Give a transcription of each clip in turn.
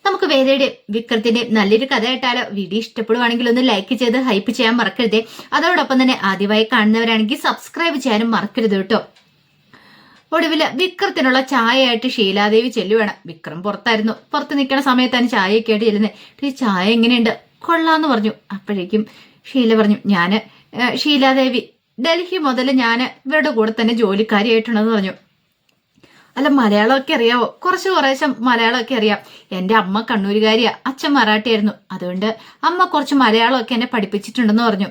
നമുക്ക് വേദയുടെയും വിക്രത്തിന്റെയും നല്ലൊരു കഥ കേട്ടാലോ? വീഡിയോ ഇഷ്ടപ്പെടുവാണെങ്കിൽ ഒന്ന് ലൈക്ക് ചെയ്ത് ഹൈപ്പ് ചെയ്യാൻ മറക്കരുതേ. അതോടൊപ്പം തന്നെ ആദ്യമായി കാണുന്നവരാണെങ്കിൽ സബ്സ്ക്രൈബ് ചെയ്യാനും മറക്കരുത് കേട്ടോ. ഒടുവില് വിക്രത്തിനുള്ള ചായയായിട്ട് ഷീലാദേവി ചെല്ലുവാണ്. വിക്രം പുറത്തായിരുന്നു. പുറത്ത് നിൽക്കുന്ന സമയത്താണ് ചായയൊക്കെ ആയിട്ട് ചെല്ലുന്നത്. ഈ ചായ എങ്ങനെയുണ്ട്? കൊള്ളാന്ന് പറഞ്ഞു. അപ്പോഴേക്കും ഷീല പറഞ്ഞു, ഞാന് ഷീലാദേവി ഡൽഹി മുതൽ ഞാൻ ഇവരുടെ കൂടെ തന്നെ ജോലിക്കാരിയായിട്ടുണ്ടെന്ന് പറഞ്ഞു. അല്ല, മലയാളമൊക്കെ അറിയാവോ? കുറേശ്ശെ മലയാളമൊക്കെ അറിയാം. എൻ്റെ അമ്മ കണ്ണൂരുകാരിയാ, അച്ഛൻ മറാഠിയായിരുന്നു. അതുകൊണ്ട് അമ്മ കുറച്ച് മലയാളമൊക്കെ എന്നെ പഠിപ്പിച്ചിട്ടുണ്ടെന്ന് പറഞ്ഞു.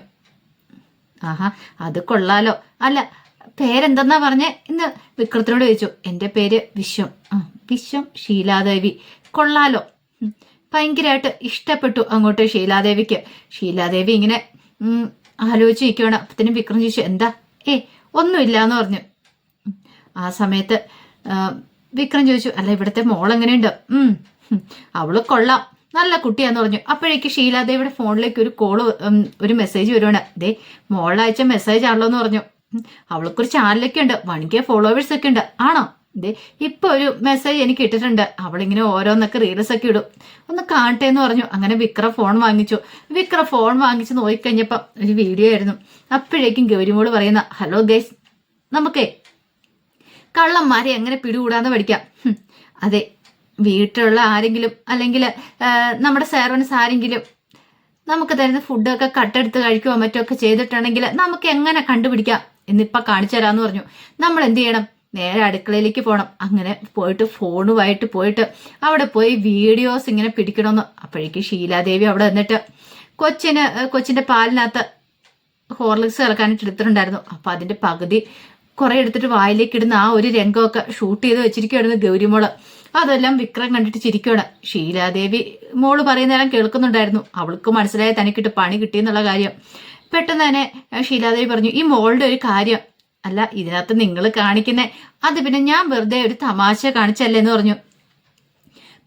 ആഹാ, അത് കൊള്ളാലോ. അല്ല, പേരെന്തെന്നാ പറഞ്ഞേ ഇന്ന് വിക്രത്തിനോട് ചോദിച്ചു. എൻ്റെ പേര് വിശ്വം. വിശ്വം ഷീലാദേവി. കൊള്ളാലോ. ഭയങ്കരമായിട്ട് ഇഷ്ടപ്പെട്ടു അങ്ങോട്ട് ഷീലാദേവിക്ക്. ഷീലാദേവി ഇങ്ങനെ ആലോചിച്ച് നിൽക്കുകയാണ്. അപ്പത്തിനും വിക്രം ചോദിച്ചു, എന്താ? ഒന്നുമില്ല എന്ന് പറഞ്ഞു. ആ സമയത്ത് വിക്രം ചോദിച്ചു, അല്ല ഇവിടുത്തെ മോൾ എങ്ങനെയുണ്ട്? അവള് കൊള്ളാം, നല്ല കുട്ടിയാന്ന് പറഞ്ഞു. അപ്പോഴേക്ക് ഷീലാദേവിയുടെ ഫോണിലേക്ക് ഒരു മെസ്സേജ് വരുവാണ്. മോളയച്ച മെസ്സേജ് ആണല്ലോ എന്ന് പറഞ്ഞു. അവൾക്കൊരു ചാനലൊക്കെ ഉണ്ട്, 1K ഫോളോവേഴ്സ് ഒക്കെ ഉണ്ട്. ആണോ? ഇപ്പൊ ഒരു മെസ്സേജ് എനിക്ക് ഇട്ടിട്ടുണ്ട്. അവളിങ്ങനെ ഓരോന്നൊക്കെ റീൽസ് ഒക്കെ ഇടും, ഒന്ന് കാണട്ടെ എന്ന് പറഞ്ഞു. അങ്ങനെ വിക്രം ഫോൺ വാങ്ങിച്ചു. വിക്രം ഫോൺ വാങ്ങിച്ച് നോക്കിക്കഴിഞ്ഞപ്പോ ഒരു വീഡിയോ ആയിരുന്നു. അപ്പോഴേക്കും ഗൗരിമോള് പറയുന്ന, ഹലോ ഗൈസ്, നമുക്കേ കള്ളന്മാരെ എങ്ങനെ പിടികൂടാന്ന് പഠിക്കാം. അതെ, വീട്ടിലുള്ള ആരെങ്കിലും അല്ലെങ്കിൽ നമ്മുടെ സെർവൻസ് ആരെങ്കിലും നമുക്ക് തരുന്ന ഫുഡൊക്കെ കട്ടെടുത്ത് കഴിക്കുകയോ മറ്റോ ഒക്കെ ചെയ്തിട്ടുണ്ടെങ്കിൽ നമുക്ക് എങ്ങനെ കണ്ടുപിടിക്കാം എന്നിപ്പ കാണിച്ചു തരാന്ന് പറഞ്ഞു. നമ്മൾ എന്ത് ചെയ്യണം? നേരെ അടുക്കളയിലേക്ക് പോകണം. അങ്ങനെ പോയിട്ട് ഫോണുമായിട്ട് പോയിട്ട് അവിടെ പോയി വീഡിയോസ് ഇങ്ങനെ പിടിക്കണമെന്ന്. അപ്പോഴേക്ക് ഷീലാദേവി അവിടെ വന്നിട്ട് കൊച്ചിന്റെ പാലിനകത്ത് ഹോർലിക്സ് ഇറക്കാനായിട്ട് എടുത്തിട്ടുണ്ടായിരുന്നു. അപ്പൊ അതിന്റെ പകുതി കുറെ എടുത്തിട്ട് വായിലേക്ക് ഇടുന്ന ആ ഒരു രംഗമൊക്കെ ഷൂട്ട് ചെയ്ത് വെച്ചിരിക്കുകയായിരുന്നു ഗൗരിമോള്. അതെല്ലാം വിക്രം കണ്ടിട്ട് ചിരിക്കുകയാണ്. ഷീലാദേവി മോള് പറയുന്നേരം കേൾക്കുന്നുണ്ടായിരുന്നു. അവൾക്ക് മനസ്സിലായ തനിക്കിട്ട് പണി കിട്ടിയെന്നുള്ള കാര്യം. പെട്ടെന്ന് തന്നെ ഷീലാദേവി പറഞ്ഞു, ഈ മോളുടെ ഒരു കാര്യം അല്ല ഇതിനകത്ത് നിങ്ങൾ കാണിക്കുന്നേ, അത് പിന്നെ ഞാൻ വെറുതെ ഒരു തമാശ കാണിച്ചല്ലേ എന്ന് പറഞ്ഞു.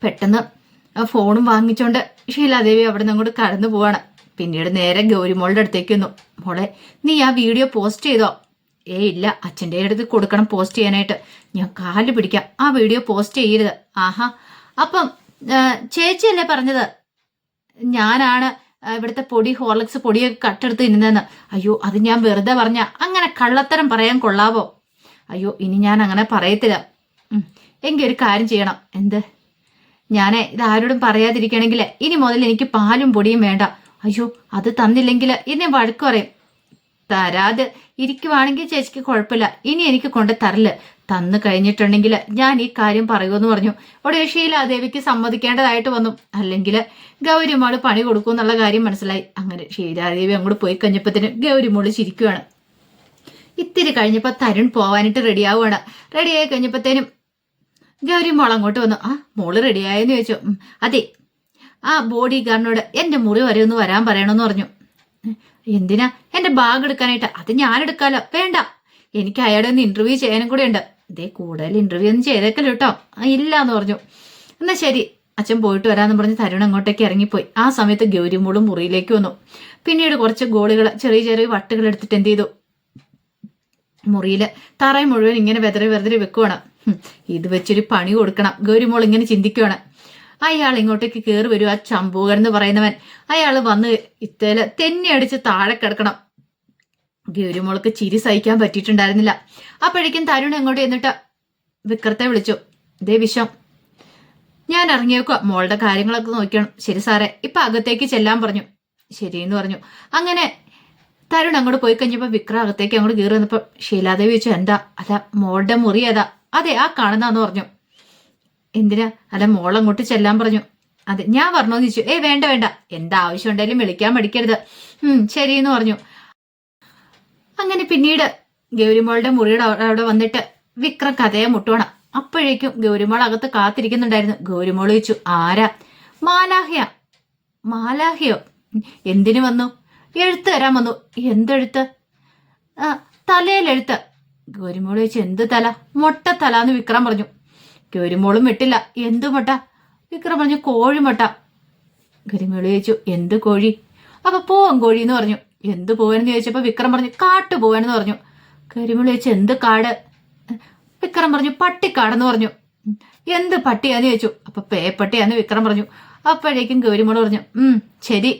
പെട്ടെന്ന് ഫോണും വാങ്ങിച്ചോണ്ട് ഷീലാദേവി അവിടെ നിന്ന് അങ്ങോട്ട് കടന്നു പോവാണ്. പിന്നീട് നേരെ ഗൗരിമോളുടെ അടുത്തേക്ക് വന്നു. മോളെ, നീ ആ വീഡിയോ പോസ്റ്റ് ചെയ്തോ? ഇല്ല, അച്ഛൻ്റെ അടുത്ത് കൊടുക്കണം പോസ്റ്റ് ചെയ്യാനായിട്ട്. ഞാൻ കാല് പിടിക്കാം, ആ വീഡിയോ പോസ്റ്റ് ചെയ്യരുത്. ആഹാ, അപ്പം ചേച്ചിയല്ലേ പറഞ്ഞത് ഞാനാണ് ഇവിടുത്തെ ഹോർലിക്സ് പൊടിയൊക്കെ കട്ടെടുത്ത് തിന്നുന്നതെന്ന്? അയ്യോ, അത് ഞാൻ വെറുതെ പറഞ്ഞ. അങ്ങനെ കള്ളത്തരം പറയാൻ കൊള്ളാവോ? അയ്യോ, ഇനി ഞാൻ അങ്ങനെ പറയത്തില്ല. എങ്കിൽ ഒരു കാര്യം ചെയ്യണം. എന്ത്? ഞാൻ ഇതാരോടും പറയാതിരിക്കണമെങ്കിൽ ഇനി മുതൽ എനിക്ക് പാലും പൊടിയും വേണ്ട. അയ്യോ, അത് തന്നില്ലെങ്കിൽ എന്നെ വഴക്ക് പറയും. തരാതെ ഇരിക്കുവാണെങ്കിൽ ചേച്ചിക്ക് കുഴപ്പമില്ല, ഇനി എനിക്ക് കൊണ്ട് തരല്. തന്നു കഴിഞ്ഞിട്ടുണ്ടെങ്കിൽ ഞാൻ ഈ കാര്യം പറയുമെന്ന് പറഞ്ഞു. ഒടുവിൽ ഷീലാദേവിക്ക് സമ്മതിക്കേണ്ടതായിട്ട് വന്നു. അല്ലെങ്കിൽ ഗൗരിമോള് പണി കൊടുക്കും എന്നുള്ള കാര്യം മനസ്സിലായി. അങ്ങനെ ഷീലാദേവി അങ്ങോട്ട് പോയി കഴിഞ്ഞപ്പത്തിന് ഗൗരിമോള് ചിരിക്കുവാണ്. ഇത്തിരി കഴിഞ്ഞപ്പോ തരുൺ പോവാനായിട്ട് റെഡിയാവുകയാണ്. റെഡിയായി കഴിഞ്ഞപ്പോഴത്തേനും ഗൗരിമോൾ അങ്ങോട്ട് വന്നു. മോള് റെഡിയായെന്ന് ചോദിച്ചു. അതെ, ആ ബോഡി ഗാർഡിനോട് എന്റെ മുറി വരെ ഒന്ന് വരാൻ പറയണമെന്ന് പറഞ്ഞു. എന്തിനാ? എന്റെ ബാഗ് എടുക്കാനായിട്ട്. അത് ഞാൻ എടുക്കാലോ. വേണ്ട, എനിക്ക് അയാളെ ഒന്ന് ഇന്റർവ്യൂ ചെയ്യാനും കൂടെ ഉണ്ട്. കൂടുതൽ ഇന്റർവ്യൂ ഒന്നും ചെയ്തേക്കല്ലോ കേട്ടോ. ഇല്ല എന്ന് പറഞ്ഞു. എന്നാ ശരി, അച്ഛൻ പോയിട്ട് വരാന്ന് പറഞ്ഞ് തരുൺ അങ്ങോട്ടേക്ക് ഇറങ്ങിപ്പോയി. ആ സമയത്ത് ഗൗരിമോളും മുറിയിലേക്ക് വന്നു. പിന്നീട് കുറച്ച് ഗോളുകൾ, ചെറിയ ചെറിയ വട്ടുകൾ എടുത്തിട്ട് എന്ത് ചെയ്തു? മുറിയില് തറയും മുഴുവൻ ഇങ്ങനെ വെതറി വെക്കുവാണ്. ഇത് വെച്ചൊരു പണി കൊടുക്കണം. ഗൗരിമോൾ ഇങ്ങനെ ചിന്തിക്കുവാണ്. അയാൾ ഇങ്ങോട്ടേക്ക് കയറി വരും. ആ ചമ്പൂകൻ എന്ന് പറയുന്നവൻ അയാൾ വന്ന് ഇത്തേല് തെന്നി അടിച്ച് താഴെ കിടക്കണം. ഗൗരിമോൾക്ക് ചിരി സഹിക്കാൻ പറ്റിയിട്ടുണ്ടായിരുന്നില്ല. അപ്പോഴേക്കും തരുൺ എങ്ങോട്ട് എന്നിട്ട് വിക്രത്തെ വിളിച്ചു. വിശ്വം, ഞാൻ ഇറങ്ങിയേക്കുക, മോളുടെ കാര്യങ്ങളൊക്കെ നോക്കണം. ശരി സാറേ, ഇപ്പൊ അകത്തേക്ക് ചെല്ലാൻ പറഞ്ഞു. ശരിയെന്ന് പറഞ്ഞു. അങ്ങനെ തരുൺ അങ്ങോട്ട് പോയി കഴിഞ്ഞപ്പോ വിക്രം അകത്തേക്ക് അങ്ങോട്ട് കയറി വന്നപ്പോ ഷീലാദേവി ചോദിച്ചു, എന്താ? അല്ല, മോളുടെ മുറി ഏതാ? അതെ, ആ കാണുന്നാന്ന് പറഞ്ഞു. എന്തിനാ? അല്ല, മോളങ്ങോട്ട് ചെല്ലാൻ പറഞ്ഞു. അതെ, ഞാൻ പറഞ്ഞോന്ന് ചോദിച്ചു. വേണ്ട വേണ്ട, എന്താ ആവശ്യം ഉണ്ടെങ്കിലും വിളിക്കാൻ പഠിക്കരുത്. ശരിയെന്ന് പറഞ്ഞു. അങ്ങനെ പിന്നീട് ഗൗരിമോളുടെ മുറിയുടെ അവിടെ വന്നിട്ട് വിക്രം കഥയെ മുട്ടുവാണ്. അപ്പോഴേക്കും ഗൗരിമോൾ അകത്ത് കാത്തിരിക്കുന്നുണ്ടായിരുന്നു. ഗൗരിമോൾ ചോദിച്ചു, ആരാ? മാലാഹയോ? മാലാഹയോ? എന്തിനു വന്നു? എഴുത്ത് തരാൻ വന്നു. എന്തെഴുത്ത്? തലയിലെഴുത്ത്. ഗൗരിമോൾ ചോദിച്ചു, എന്ത് തല? മൊട്ട തല എന്ന് വിക്രം പറഞ്ഞു. ഗൗരിമോളും വിട്ടില്ല. എന്തു മൊട്ട? വിക്രം പറഞ്ഞു, കോഴിമൊട്ട. ഗൗരിമോള് ചോദിച്ചു, എന്ത് കോഴി? അപ്പൊ പോവൻ കോഴി എന്ന് പറഞ്ഞു. എന്ത് പോവാനെന്ന് ചോദിച്ചപ്പോ വിക്രം പറഞ്ഞു, കാട്ടു പോവാനെന്ന് പറഞ്ഞു. ഗൗരിമോള് ചോദിച്ചു, എന്ത് കാട്? വിക്രം പറഞ്ഞു, പട്ടിക്കാടെന്ന് പറഞ്ഞു. എന്ത് പട്ടിയാന്ന് ചോദിച്ചു. അപ്പൊ പേപ്പട്ടിയാന്ന് വിക്രം പറഞ്ഞു. അപ്പോഴേക്കും ഗൗരിമോള് പറഞ്ഞു ശരി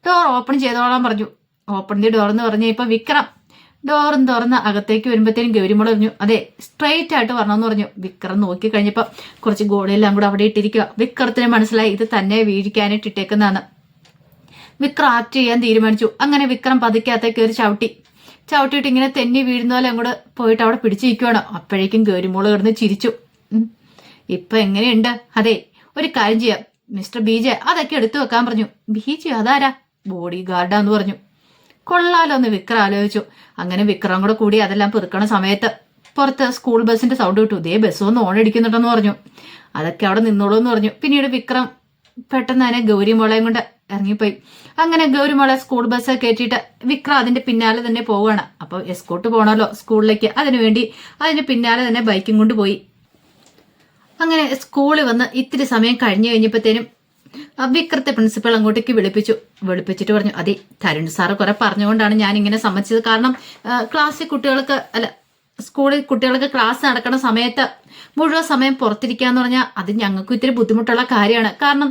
ഡോർ ഓപ്പൺ ചെയ്തോളാൻ പറഞ്ഞു. ഓപ്പൺ ദി ഡോർ എന്ന് പറഞ്ഞു. ഇപ്പൊ വിക്രം ഡോറും തുറന്ന് അകത്തേക്ക് വരുമ്പോഴത്തേനും ഗൗരിമോള് പറഞ്ഞു അതെ സ്ട്രെയിറ്റ് ആയിട്ട് വരണമെന്ന് പറഞ്ഞു. വിക്രം നോക്കി കഴിഞ്ഞപ്പോ കുറച്ച് ഗോളിയെല്ലാം കൂടെ അവിടെ ഇട്ടിരിക്കുക. വിക്രത്തിന് മനസ്സിലായി ഇത് തന്നെ വീഴിക്കാനായിട്ട് ഇട്ടേക്കുന്നതാണ്. വിക്രം ആക്ട് ചെയ്യാൻ തീരുമാനിച്ചു. അങ്ങനെ വിക്രം പതുക്കകത്തേക്ക് കയറി ചവിട്ടിയിട്ട് ഇങ്ങനെ തെന്നി വീഴുന്ന പോലെ അങ്ങോട്ട് പോയിട്ട് അവിടെ പിടിച്ചിരിക്കുവാണ്. അപ്പോഴേക്കും ഗൗരിമോള് കിടന്ന് ചിരിച്ചു. ഇപ്പൊ എങ്ങനെയുണ്ട്? അതെ ഒരു കാര്യം ചെയ്യാം മിസ്റ്റർ ബീജ അതൊക്കെ എടുത്തു വെക്കാൻ പറഞ്ഞു. ബീജ അതാരാ? ബോഡി ഗാർഡാന്ന് പറഞ്ഞു. കൊള്ളാലോ എന്ന് വിക്രം ആലോചിച്ചു. അങ്ങനെ വിക്രം കൂടെ കൂടി അതെല്ലാം പെറുക്കണ സമയത്ത് പുറത്ത് സ്കൂൾ ബസ്സിന്റെ സൗണ്ട് കിട്ടു. ഇതേ ബസ് ഒന്ന് ഓണടിക്കുന്നുണ്ടെന്ന് പറഞ്ഞു. അതൊക്കെ അവിടെ നിന്നോളൂ എന്ന് പറഞ്ഞു. പിന്നീട് വിക്രം പെട്ടെന്ന് തന്നെ ഗൗരിമോളയും കൊണ്ട് ഇറങ്ങിപ്പോയി. അങ്ങനെ ഗൗരിമോളെ സ്കൂൾ ബസ് കയറ്റിയിട്ട് വിക്രം അതിന്റെ പിന്നാലെ തന്നെ പോവുകയാണ്. അപ്പൊ എസ്കോട്ട് പോകണമല്ലോ സ്കൂളിലേക്ക്. അതിനുവേണ്ടി അതിന്റെ പിന്നാലെ തന്നെ ബൈക്കും കൊണ്ട് പോയി. അങ്ങനെ സ്കൂളിൽ വന്ന് ഇത്തിരി സമയം കഴിഞ്ഞപ്പോഴത്തേനും വിക്രത്തെ പ്രിൻസിപ്പൾ അങ്ങോട്ടേക്ക് വിളിപ്പിച്ചിട്ട് പറഞ്ഞു അതെ തരുൺ സാറ് കുറെ പറഞ്ഞുകൊണ്ടാണ് ഞാൻ ഇങ്ങനെ സമ്മതിച്ചത്. കാരണം ക്ലാസ്സിൽ കുട്ടികൾക്ക് സ്കൂളിൽ കുട്ടികൾക്ക് ക്ലാസ് നടക്കുന്ന സമയത്ത് മുഴുവൻ സമയം പുറത്തിരിക്കാന്ന് പറഞ്ഞാൽ അത് ഞങ്ങൾക്ക് ഇത്തിരി ബുദ്ധിമുട്ടുള്ള കാര്യമാണ്. കാരണം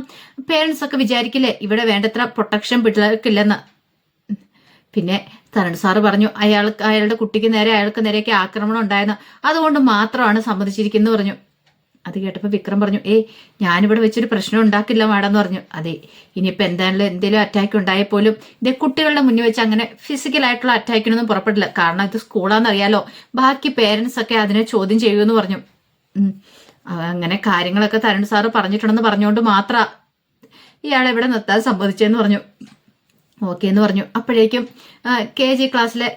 പേരൻസ് ഒക്കെ വിചാരിക്കില്ലേ ഇവിടെ വേണ്ടത്ര പ്രൊട്ടക്ഷൻ പിള്ളേർക്കില്ലെന്ന്. പിന്നെ തരുൺ സാറ് പറഞ്ഞു അയാളുടെ കുട്ടിക്ക് നേരെ അയാൾക്ക് നേരെയൊക്കെ ആക്രമണം ഉണ്ടായെന്ന്. അതുകൊണ്ട് മാത്രമാണ് സമ്മതിച്ചിരിക്കുന്നു പറഞ്ഞു. അത് കേട്ടപ്പോൾ വിക്രം പറഞ്ഞു ഞാനിവിടെ വെച്ചൊരു പ്രശ്നം ഉണ്ടാക്കില്ല മാഡം എന്ന് പറഞ്ഞു. അതെ ഇനിയിപ്പോൾ എന്തെങ്കിലും അറ്റാക്ക് ഉണ്ടായപ്പോലും ഇതേ കുട്ടികളുടെ മുന്നിൽ വെച്ച് അങ്ങനെ ഫിസിക്കലായിട്ടുള്ള അറ്റാക്കിനൊന്നും പുറപ്പെടില്ല. കാരണം ഇത് സ്കൂളാണെന്നറിയാലോ. ബാക്കി പേരൻസ് ഒക്കെ അതിനെ ചോദ്യം ചെയ്യുമെന്ന് പറഞ്ഞു. അങ്ങനെ കാര്യങ്ങളൊക്കെ തരുൺ സാറ് പറഞ്ഞിട്ടുണ്ടെന്ന് പറഞ്ഞുകൊണ്ട് മാത്രം ഇയാളെ ഇവിടെ നിർത്താൻ സമ്മതിച്ചെന്ന് പറഞ്ഞു. ഓക്കെ എന്ന് പറഞ്ഞു. അപ്പോഴേക്കും KG ക്ലാസ്സിലെ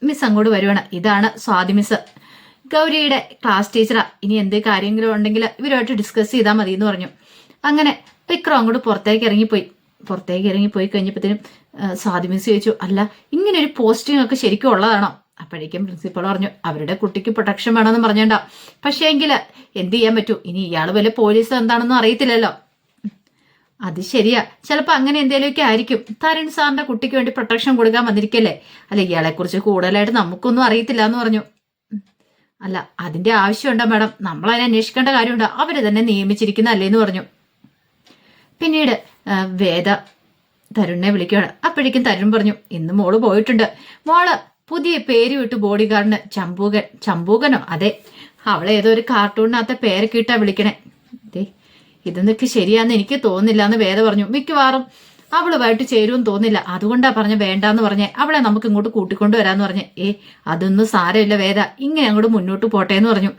മിസ് അങ്ങോട്ട് വരുവാണ്. ഇതാണ് സ്വാതി മിസ്, ഗൗരിയുടെ ക്ലാസ് ടീച്ചറാ. ഇനി എന്ത് കാര്യങ്ങളും ഉണ്ടെങ്കിൽ ഇവരുമായിട്ട് ഡിസ്കസ് ചെയ്താൽ മതി എന്ന് പറഞ്ഞു. അങ്ങനെ വിക്രം അങ്ങോട്ട് പുറത്തേക്ക് ഇറങ്ങിപ്പോയി കഴിഞ്ഞപ്പോഴത്തേനും സ്വാതി മിസ് ചോദിച്ചു അല്ല ഇങ്ങനെ ഒരു പോസ്റ്റിംഗ് ഒക്കെ ശരിക്കും ഉള്ളതാണോ? അപ്പോഴേക്കും പ്രിൻസിപ്പൾ പറഞ്ഞു അവരുടെ കുട്ടിക്ക് പ്രൊട്ടക്ഷൻ വേണമെന്ന് പറഞ്ഞേണ്ട. പക്ഷേ എങ്കിൽ എന്ത് ചെയ്യാൻ പറ്റൂ? ഇനി ഇയാൾ വല്ല പോലീസ് എന്താണെന്നും അറിയത്തില്ലല്ലോ. അത് ശരിയാ, ചിലപ്പോൾ അങ്ങനെ എന്തെങ്കിലുമൊക്കെ ആയിരിക്കും. തരുൺ സാറിന്റെ കുട്ടിക്ക് വേണ്ടി പ്രൊട്ടക്ഷൻ കൊടുക്കാൻ വന്നിരിക്കല്ലേ. അല്ല ഇയാളെ കുറിച്ച് കൂടുതലായിട്ട് നമുക്കൊന്നും അറിയത്തില്ല എന്ന് പറഞ്ഞു. അല്ല അതിന്റെ ആവശ്യമുണ്ടോ മാഡം? നമ്മൾ അതിനെ അന്വേഷിക്കേണ്ട കാര്യമുണ്ടോ? അവര് തന്നെ നിയമിച്ചിരിക്കുന്നല്ലേ എന്ന് പറഞ്ഞു. പിന്നീട് വേദ തരുണിനെ വിളിക്കുകയാണ്. അപ്പോഴേക്കും തരുൺ പറഞ്ഞു ഇന്ന് മോള് പോയിട്ടുണ്ട്. മോള് പുതിയ പേര് വിട്ടു ബോഡി ഗാർഡിന് ചമ്പൂകനോ? അതെ അവളെ ഏതോ ഒരു കാർട്ടൂണിനകത്തെ പേരൊക്കെ ഇട്ടാ വിളിക്കണേ. അതെ ഇതൊന്നൊക്കെ ശരിയാന്ന് എനിക്ക് തോന്നുന്നില്ല എന്ന് വേദ പറഞ്ഞു. മിക്കവാറും അവളുമായിട്ട് ചേരുമെന്ന് തോന്നില്ല, അതുകൊണ്ടാ പറഞ്ഞ വേണ്ടാന്ന് പറഞ്ഞേ. അവളെ നമുക്ക് ഇങ്ങോട്ട് കൂട്ടിക്കൊണ്ടുവരാന്ന് പറഞ്ഞേ. അതൊന്നും സാരമില്ല വേദ, ഇങ്ങനെ അങ്ങോട്ട് മുന്നോട്ട് പോട്ടെ എന്ന് പറഞ്ഞു.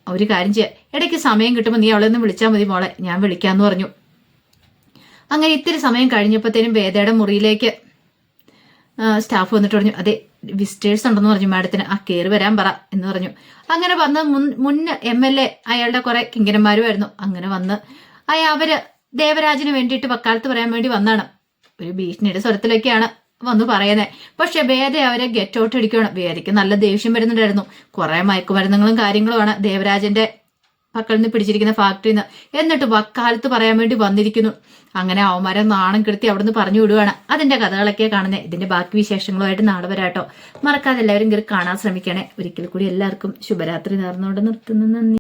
ഒരു കാര്യം ചെയ്യാം, ഇടയ്ക്ക് സമയം കിട്ടുമ്പോൾ നീ അവളെ ഒന്ന് വിളിച്ചാൽ മതി മോളെ, ഞാൻ വിളിക്കാന്ന് പറഞ്ഞു. അങ്ങനെ ഇത്തിരി സമയം കഴിഞ്ഞപ്പോഴത്തേനും വേദയുടെ മുറിയിലേക്ക് സ്റ്റാഫ് വന്നിട്ട് പറഞ്ഞു അതെ വിസിറ്റേഴ്സ് ഉണ്ടെന്ന് പറഞ്ഞു മാഡത്തിന്, കയറി വരാൻ പറ എന്ന് പറഞ്ഞു. അങ്ങനെ വന്ന് മുന്ന് MLA അയാളുടെ കുറെ കിങ്കരന്മാരുമായിരുന്നു. അങ്ങനെ വന്ന് അവര് ദേവരാജിന് വേണ്ടിയിട്ട് വക്കാലത്ത് പറയാൻ വേണ്ടി വന്നാണ്. ഒരു ഭീഷണിയുടെ സ്വരത്തിലൊക്കെയാണ് വന്ന് പറയുന്നത്. പക്ഷെ വേദ അവരെ ഗെറ്റ് ഔട്ട് അടിക്കുകയാണ്. വേദയ്ക്ക് നല്ല ദേഷ്യം വരുന്നുണ്ടായിരുന്നു. കുറെ മയക്കുമരുന്നുകളും കാര്യങ്ങളുമാണ് ദേവരാജന്റെ പക്കൽ നിന്ന് പിടിച്ചിരിക്കുന്ന ഫാക്ടറിയിൽ നിന്ന്. എന്നിട്ട് വക്കാലത്ത് പറയാൻ വേണ്ടി വന്നിരിക്കുന്നു. അങ്ങനെ അവന്മാരെ നാണം കെടുത്തി അവിടുന്ന് പറഞ്ഞു വിടുവാണ്. അതിന്റെ കഥകളൊക്കെ കാണുന്നത്. ഇതിന്റെ ബാക്കി വിശേഷങ്ങളുമായിട്ട് നാളെ വരാട്ടോ. മറക്കാതെ എല്ലാവരും കയറി കാണാൻ ശ്രമിക്കണേ. ഒരിക്കൽ കൂടി എല്ലാവർക്കും ശുഭരാത്രി നേർന്നുകൊണ്ട് നിർത്തുന്നു. നന്ദി.